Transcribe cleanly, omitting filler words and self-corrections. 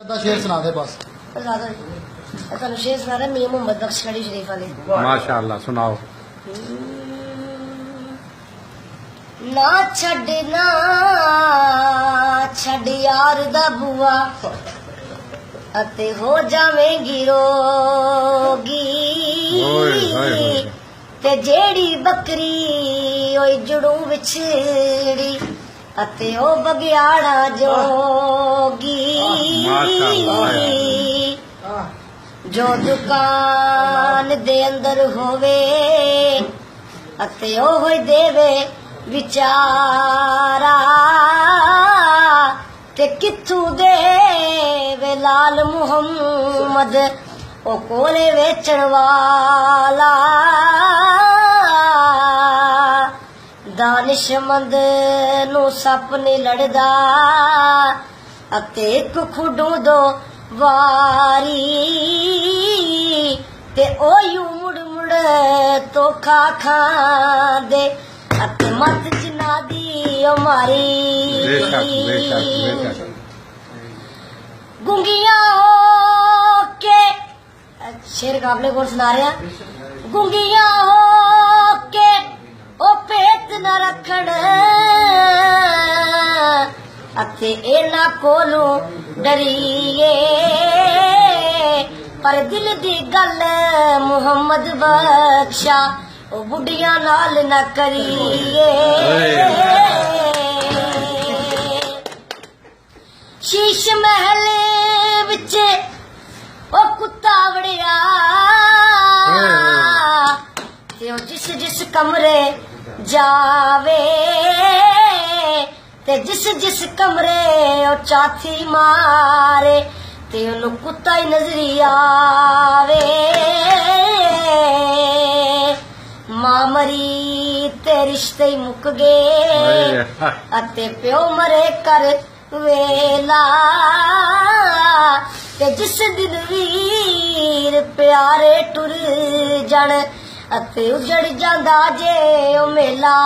शेर सुना दे बस। शेर सुना रहे मियां मोहम्मद बख्श खड़ी शरीफ वाले। माशाअल्लाह सुनाओ। ना छड़ यार दा बुआ अते हो जावेंगी रोगी ते जेड़ी बकरी ओई जुड़ू विछड़ी अते ओ बगियाड़ा जोगी जो दुकान दे अंदर होवे अते ओ होई देवे विचारा ते किथू देवे लाल मुहम्मद ओ कोले वेचण वाला दानिशमंद नू सप नहीं लड़दा अते एक खुडू दो वारी ते ओ यू मुड़ मुड़ तो खा दे अते मत जिना दी ओ मारी गुंगियां हो के शेर काबले को सुना रहे हैं। गुंगियां हो के ओ पेट न रखण अते इना कोलू डरीए पर दिल दी गल मुहम्मद बख्शा ओ बुढ़िया नाल न करिए। शीश महल विच ओ कुत्ता वड़िया ते ओ जिस जिस कमरे जावे ते जिस जिस कमरे ओ चाथी मारे ते ओनू कुत्ता ही नजरी आवे। मां मरी ते रिश्ते ही मुक गए अते प्यो मरे कर वेला ते जिस दिन वीर प्यारे टुर जाण अते उजड़ जांदा जे ओ मेला।